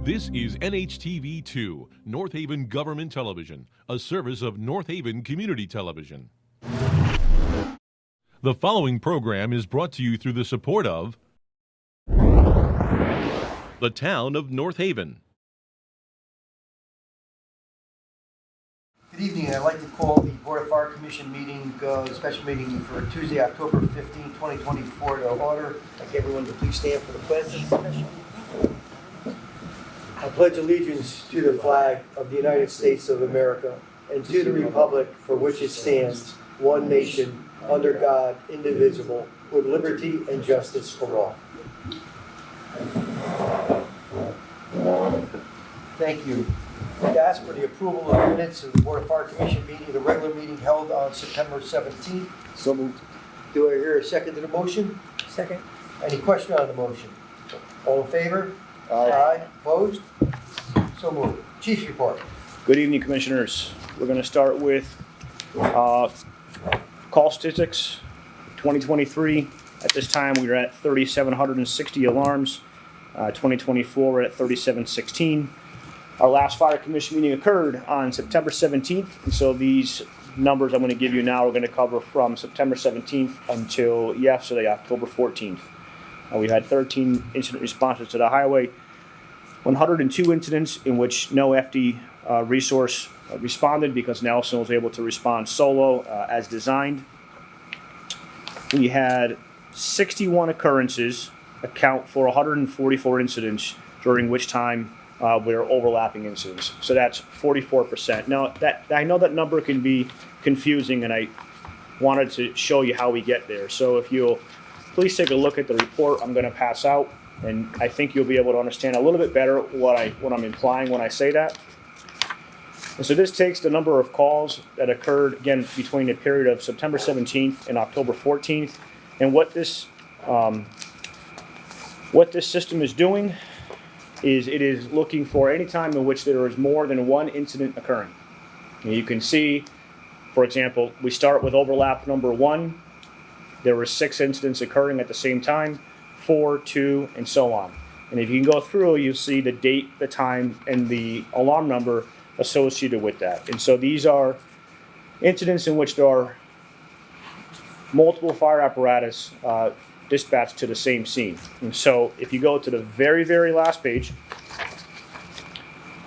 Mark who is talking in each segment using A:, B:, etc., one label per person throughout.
A: This is NHTV2, North Haven Government Television, a service of North Haven Community Television. The following program is brought to you through the support of the town of North Haven.
B: Good evening. I'd like to call the Board of Fire Commission meeting, special meeting for Tuesday, October 15, 2024 to order. I'd like everyone to please stand for the pledge. I pledge allegiance to the flag of the United States of America and to the republic for which it stands, one nation, under God, indivisible, with liberty and justice for all. Thank you. I ask for the approval of minutes of the Board of Fire Commission meeting, the regular meeting held on September 17th.
C: So moved.
B: Do I hear a second to the motion?
C: Second.
B: Any question on the motion? All in favor?
C: Aye.
B: Opposed? So moved. Chief's report.
C: Good evening, Commissioners. We're going to start with call statistics. 2023, at this time, we were at 3,760 alarms. 2024, we're at 3,716. Our last Fire Commission meeting occurred on September 17th, and so these numbers I'm going to give you now are going to cover from September 17th until yesterday, October 14th. We had 13 incident responses to the highway, 102 incidents in which no FD resource responded because Nelson was able to respond solo as designed. We had 61 occurrences, account for 144 incidents, during which time we are overlapping incidents. So that's 44%. Now, I know that number can be confusing, and I wanted to show you how we get there. So if you'll please take a look at the report I'm going to pass out, and I think you'll be able to understand a little bit better what I'm implying when I say that. And so this takes the number of calls that occurred, again, between the period of September 17th and October 14th. And what this system is doing is it is looking for any time in which there is more than one incident occurring. And you can see, for example, we start with overlap number 1. There were 6 incidents occurring at the same time, 4, 2, and so on. And if you can go through, you see the date, the time, and the alarm number associated with that. And so these are incidents in which there are multiple fire apparatus dispatched to the same scene. And so if you go to the very, very last page,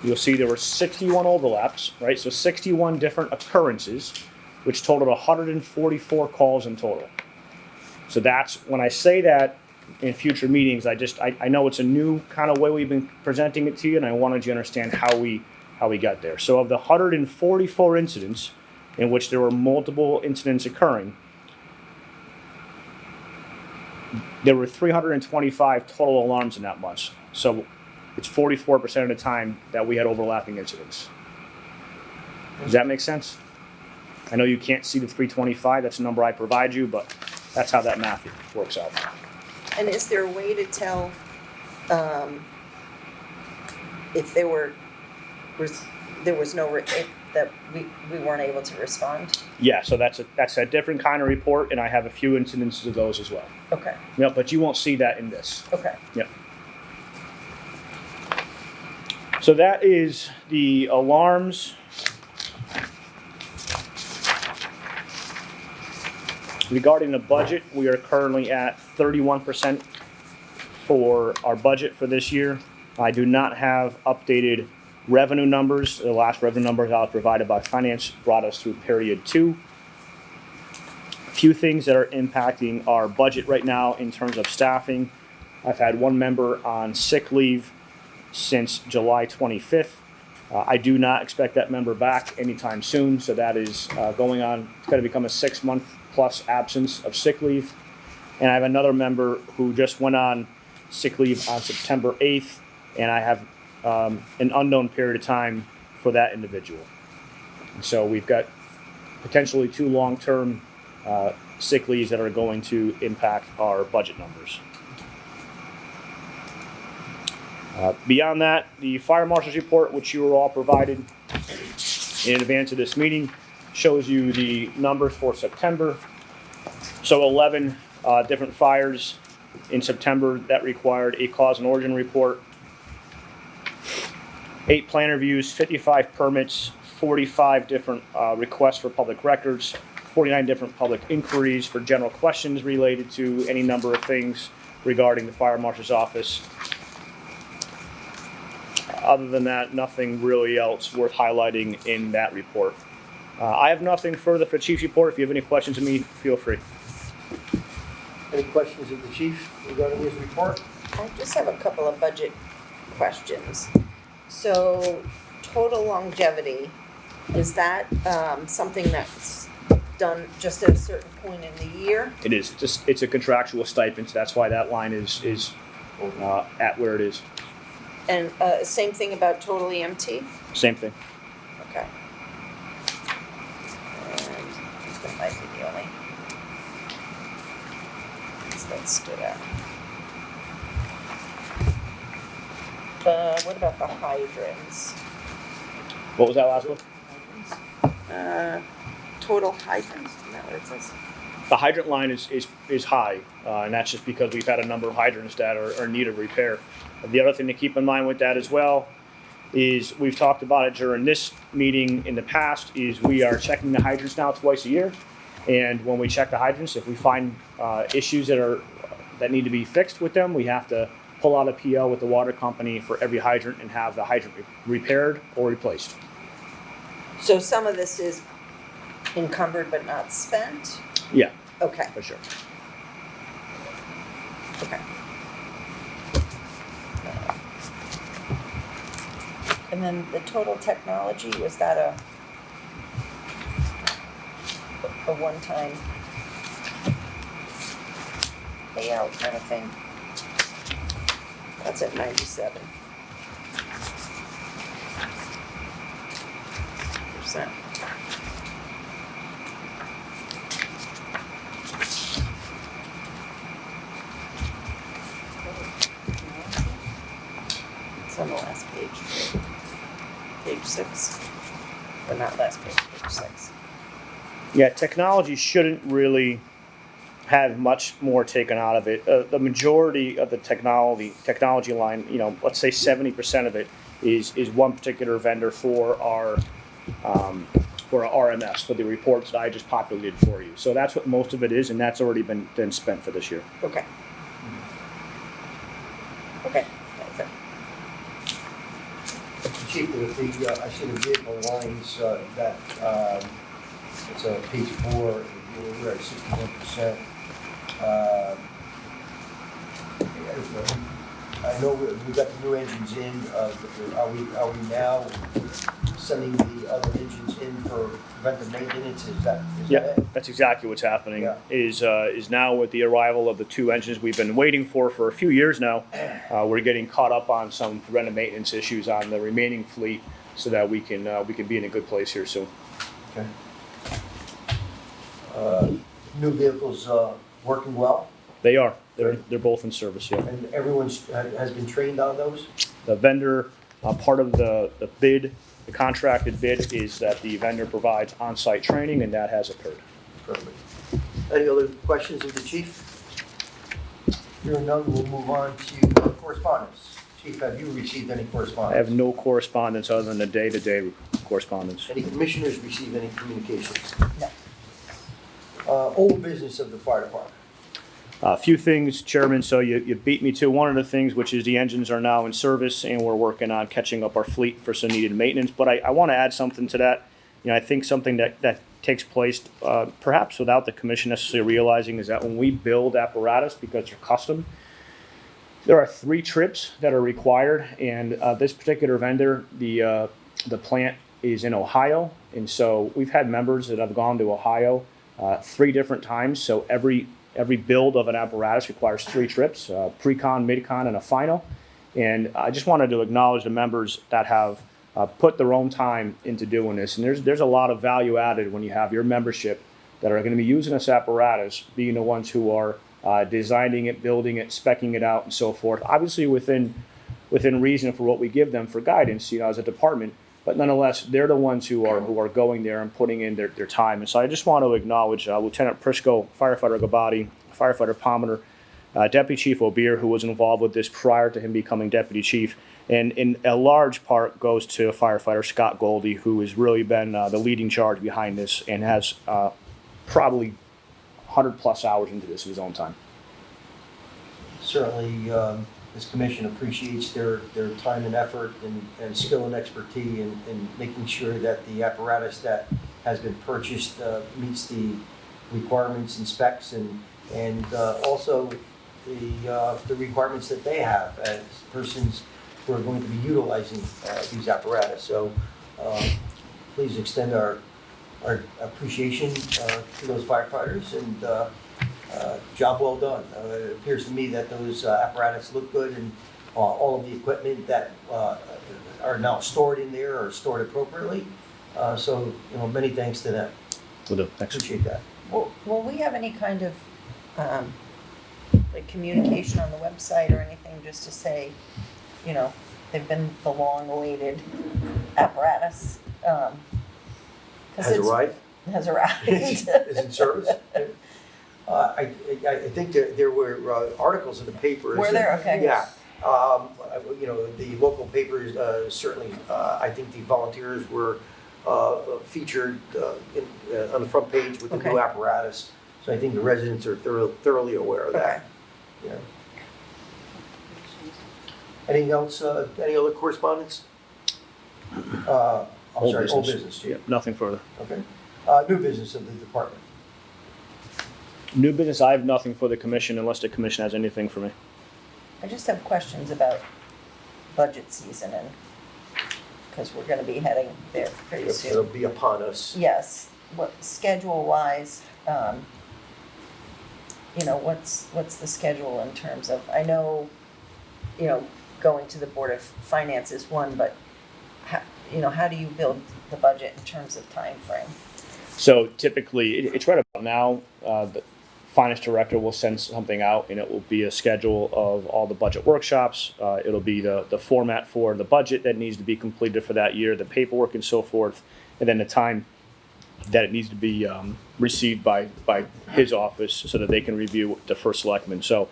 C: you'll see there were 61 overlaps, right? So 61 different occurrences, which totaled 144 calls in total. So that's, when I say that in future meetings, I know it's a new kind of way we've been presenting it to you, and I wanted you to understand how we got there. So of the 144 incidents in which there were multiple incidents occurring, there were 325 total alarms in that month. So it's 44% of the time that we had overlapping incidents. Does that make sense? I know you can't see the 325, that's the number I provide you, but that's how that math works out.
D: And is there a way to tell if there was no that we weren't able to respond?
C: Yeah, so that's a different kind of report, and I have a few incidences of those as well.
D: Okay.
C: Yep, but you won't see that in this.
D: Okay.
C: Yep. So that is the alarms. Regarding the budget, we are currently at 31% for our budget for this year. I do not have updated revenue numbers. The last revenue numbers I was provided by finance brought us through period 2. A few things that are impacting our budget right now in terms of staffing. I've had one member on sick leave since July 25th. I do not expect that member back anytime soon, so that is going on. It's going to become a 6-month plus absence of sick leave. And I have another member who just went on sick leave on September 8th, and I have an unknown period of time for that individual. And so we've got potentially 2 long-term sick leaves that are going to impact our budget numbers. Beyond that, the fire marshal's report, which you were all provided in advance of this meeting, shows you the numbers for September. So 11 different fires in September that required a cause and origin report. 8 plan reviews, 55 permits, 45 different requests for public records, 49 different public inquiries for general questions related to any number of things regarding the fire marshal's office. Other than that, nothing really else worth highlighting in that report. I have nothing further for Chief's report. If you have any questions of me, feel free.
B: Any questions of the chief regarding his report?
D: I just have a couple of budget questions. So, total longevity, is that something that's done just at a certain point in the year?
C: It is. It's a contractual stipend. So that's why that line is at where it is.
D: And same thing about total EMT?
C: Same thing.
D: Okay. And that might be the only things that stood out. What about the hydrants?
C: What was that last one?
D: Total hydrants, isn't that what it says?
C: The hydrant line is high, and that's just because we've had a number of hydrants that are in need of repair. The other thing to keep in mind with that as well is we've talked about it during this meeting in the past, is we are checking the hydrants now twice a year. And when we check the hydrants, if we find issues that need to be fixed with them, we have to pull out a PO with the water company for every hydrant and have the hydrant repaired or replaced.
D: So some of this is encumbered but not spent?
C: Yeah,
D: Okay,
C: for sure.
D: okay. And then the total technology, was that a one-time payout kind of thing? That's at 97%. It's on the last page. Page 6. Or not last page, page 6.
C: Yeah, technology shouldn't really have much more taken out of it. The majority of the technology line, let's say 70% of it is one particular vendor for our RMS, for the reports that I just populated for you. So that's what most of it is, and that's already been spent for this year.
D: Okay. Okay. That's it.
B: Chief, I see the vehicle lines that, it's page 4, we're at 61%. I know we got the new engines in, are we now sending the other engines in for preventive maintenance? Is that it?
C: That's exactly what's happening.
B: Yeah.
C: Is now with the arrival of the 2 engines we've been waiting for a few years now. We're getting caught up on some preventive maintenance issues on the remaining fleet, so that we can be in a good place here soon.
B: Okay. New vehicles working well,
C: They are. They're both in service. Yeah.
B: and everyone has been trained on those?
C: The vendor, part of the bid, the contracted bid, is that the vendor provides on-site training, and that has occurred.
B: Perfect. Any other questions of the chief? Hearing none, we'll move on to correspondence. Chief, have you received any correspondence?
C: I have no correspondence other than the day-to-day correspondence.
B: Any commissioners receive any communications?
D: No.
B: Old business of the fire department.
C: A few things, Chairman, so you beat me to one of the things, which is the engines are now in service, and we're working on catching up our fleet for some needed maintenance. But I want to add something to that. I think something that takes place perhaps without the commission necessarily realizing is that when we build apparatus, because they're custom, there are 3 trips that are required, and this particular vendor, the plant is in Ohio, and so we've had members that have gone to Ohio 3 different times. So every build of an apparatus requires 3 trips, pre-con, mid-con, and a final. And I just wanted to acknowledge the members that have put their own time into doing this. And there's a lot of value added when you have your membership that are going to be using this apparatus, being the ones who are designing it, building it, speccing it out, and so forth. Obviously within reason for what we give them for guidance, as a department. But nonetheless, they're the ones who are going there and putting in their time. And so I just want to acknowledge Lieutenant Prisco, Firefighter Gabati, Firefighter Palmer, Deputy Chief Obeer, who was involved with this prior to him becoming deputy chief, and in a large part goes to firefighter Scott Goldie, who has really been the leading charge behind this and has probably 100+ hours into this of his own time.
B: Certainly, this commission appreciates their time and effort and skill and expertise in making sure that the apparatus that has been purchased meets the requirements and specs and also the requirements that they have as persons who are going to be utilizing these apparatus. So please extend our appreciation to those firefighters and job well done. It appears to me that those apparatus look good and all of the equipment that are now stored in there are stored appropriately. So, many thanks to them. Appreciate that.
D: Will we have any kind of, like communication on the website or anything just to say, they've been the long-awaited apparatus?
B: Has arrived?
D: Has arrived.
B: Is in service? I think there were articles in the papers.
D: Were there? Okay.
B: Yeah. The local papers, certainly, I think the volunteers were featured on the front page with the new apparatus. So I think the residents are thoroughly aware of that. Yeah. Anything else? Any other correspondence? Old business. Chief.
C: Yeah, nothing further.
B: Okay. New business of the department.
C: New business, I have nothing for the commission unless the commission has anything for me.
D: I just have questions about budget season and, because we're gonna be heading there pretty soon.
B: It'll be upon us.
D: Yes, what, schedule-wise, what's the schedule in terms of, I know, going to the Board of Finance is one, but how do you build the budget in terms of time frame?
C: So typically, it's right about now, the finance director will send something out and it will be a schedule of all the budget workshops. It'll be the format for the budget that needs to be completed for that year, the paperwork and so forth, and then the time that it needs to be received by his office so that they can review the first selectman. So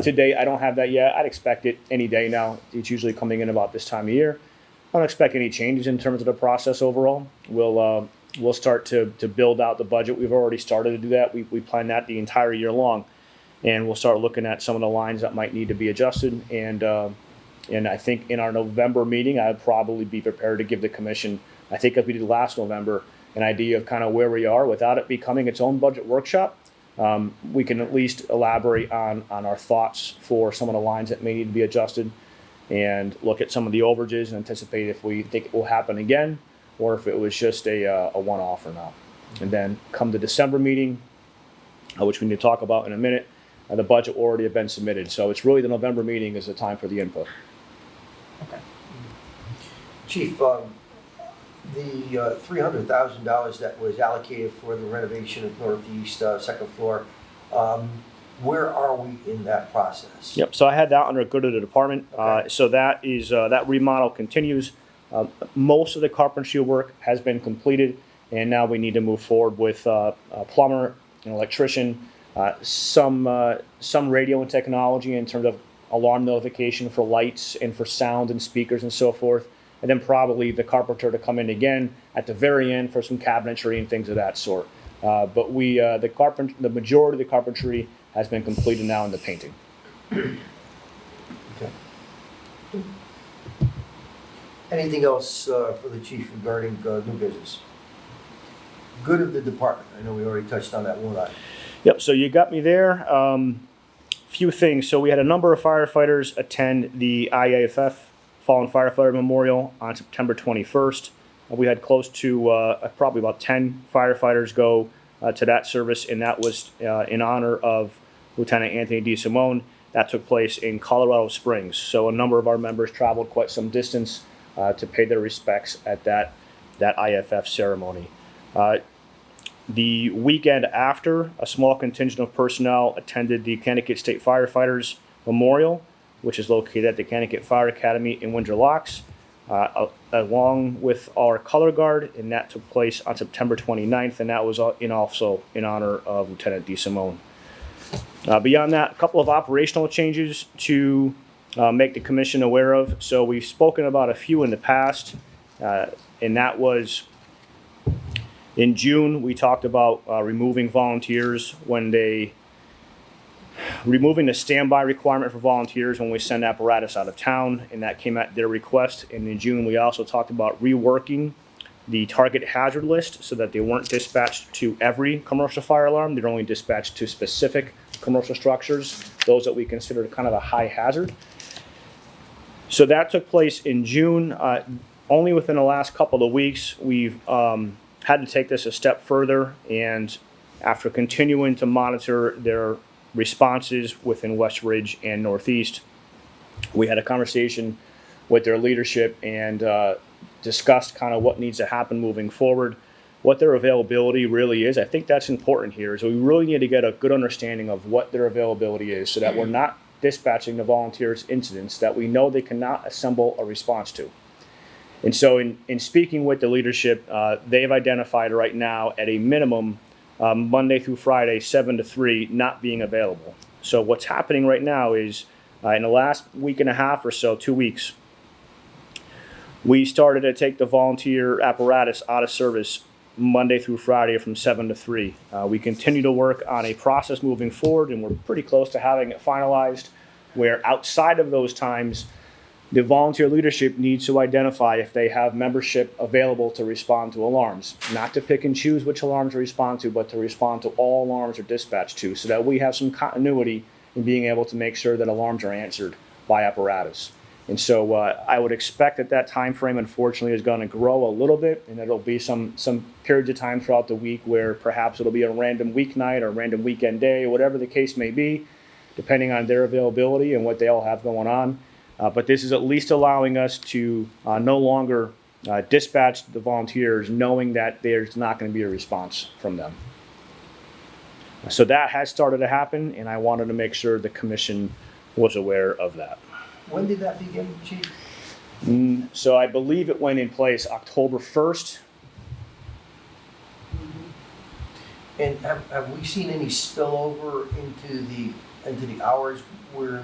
C: today, I don't have that yet. I'd expect it any day now. It's usually coming in about this time of year. I don't expect any changes in terms of the process overall. We'll start to build out the budget. We've already started to do that. We plan that the entire year long, and we'll start looking at some of the lines that might need to be adjusted. And I think in our November meeting, I'd probably be prepared to give the commission, I think as we did last November, an idea of kind of where we are without it becoming its own budget workshop. We can at least elaborate on our thoughts for some of the lines that may need to be adjusted and look at some of the overages and anticipate if we think it will happen again or if it was just a one-off or not. And then come the December meeting, which we need to talk about in a minute, the budget will already have been submitted. So it's really the November meeting is the time for the input.
D: Okay.
B: Chief, the $300,000 that was allocated for the renovation of Northeast second floor, where are we in that process?
C: Yep. So I had that under good of the department. So that is that remodel continues. Most of the carpentry work has been completed, and now we need to move forward with a plumber, an electrician, some radio and technology in terms of alarm notification for lights and for sound and speakers and so forth. And then probably the carpenter to come in again at the very end for some cabinetry and things of that sort. But the majority of the carpentry has been completed now in the painting.
B: Okay. Anything else for the chief regarding new business? Good of the department. I know we already touched on that one item.
C: Yep. So you got me there. Few things. So we had a number of firefighters attend the IAFF Fallen Firefighter Memorial on September 21st. We had close to probably about 10 firefighters go to that service, and that was in honor of Lieutenant Anthony DeSimone. That took place in Colorado Springs. So a number of our members traveled quite some distance to pay their respects at that IFF ceremony. The weekend after, a small contingent of personnel attended the Connecticut State Firefighters Memorial, which is located at the Connecticut Fire Academy in Windsor Locks, along with our color guard, and that took place on September 29th, and that was also in honor of Lieutenant DeSimone. Beyond that, a couple of operational changes to make the commission aware of. So we've spoken about a few in the past, and that was in June, we talked about removing volunteers removing the standby requirement for volunteers when we send apparatus out of town, and that came at their request. And in June, we also talked about reworking the target hazard list so that they weren't dispatched to every commercial fire alarm. They're only dispatched to specific commercial structures, those that we consider kind of a high hazard. So that took place in June. Only within the last couple of weeks, we've had to take this a step further, and after continuing to monitor their responses within West Ridge and Northeast, we had a conversation with their leadership and discussed kind of what needs to happen moving forward, what their availability really is. I think that's important here, is we really need to get a good understanding of what their availability is so that we're not dispatching the volunteers incidents that we know they cannot assemble a response to. And so in speaking with the leadership, they have identified right now at a minimum Monday through Friday, 7 to 3, not being available. So what's happening right now is in the last week and a half or so, 2 weeks, we started to take the volunteer apparatus out of service Monday through Friday from 7 to 3. We continue to work on a process moving forward, and we're pretty close to having it finalized, where outside of those times, the volunteer leadership needs to identify if they have membership available to respond to alarms. Not to pick and choose which alarms to respond to, but to respond to all alarms are dispatched to, so that we have some continuity in being able to make sure that alarms are answered by apparatus. And so I would expect that time frame, unfortunately, is going to grow a little bit, and it'll be some periods of time throughout the week where perhaps it'll be a random weeknight or a random weekend day, or whatever the case may be, depending on their availability and what they all have going on. But this is at least allowing us to no longer dispatch the volunteers knowing that there's not going to be a response from them. So that has started to happen, and I wanted to make sure the commission was aware of that.
B: When did that begin, Chief?
C: So I believe it went in place October 1st.
B: And have we seen any spillover into the hours where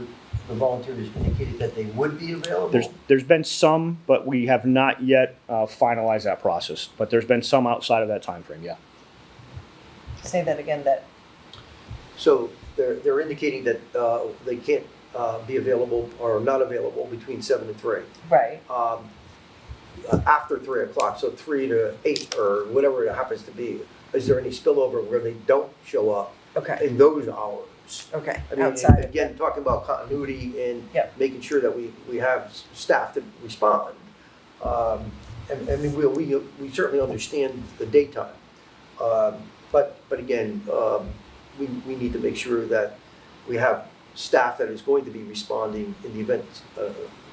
B: the volunteers indicated that they would be available?
C: There's been some, but we have not yet finalized that process. But there's been some outside of that time frame, yeah.
D: Say that again, that,
B: So they're indicating that they can't be available or not available between 7 and 3.
D: right,
B: After 3 o'clock, so 3 to 8 or whatever it happens to be. Is there any spillover where they don't show up
D: okay,
B: in those hours?
D: okay,
B: I mean,
D: outside of
B: again, talking about continuity and
D: Yep.
B: making sure that we have staff to respond. And I mean, we certainly understand the daytime. But again, we need to make sure that we have staff that is going to be responding in the event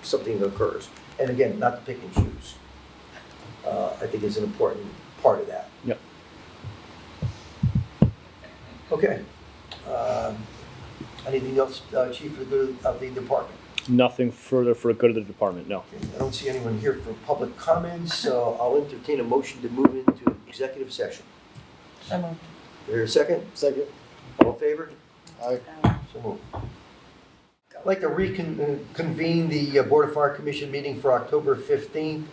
B: something occurs. And again, not to pick and choose. I think is an important part of that.
C: Yep.
B: Okay. Anything else, Chief, for the good of the department?
C: Nothing further for the good of the department, no.
B: Okay, I don't see anyone here for public comments, so I'll entertain a motion to move into executive session.
D: I moved.
B: Is there a second?
E: Second.
B: All in favor?
E: Aye.
B: So moved. I'd like to reconvene the Board of Fire Commission meeting for October 15th.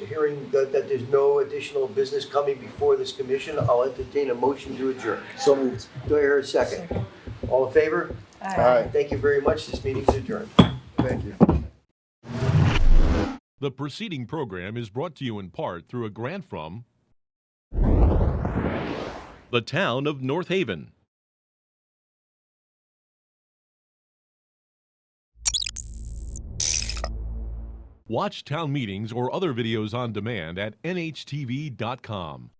B: Hearing that there's no additional business coming before this commission, I'll entertain a motion to adjourn.
E: So moved.
B: Do I hear a second? All in favor?
E: Aye.
B: Thank you very much. This meeting is adjourned.
E: Thank you.
A: The preceding program is brought to you in part through a grant from the town of North Haven. Watch town meetings or other videos on demand at nhtv.com.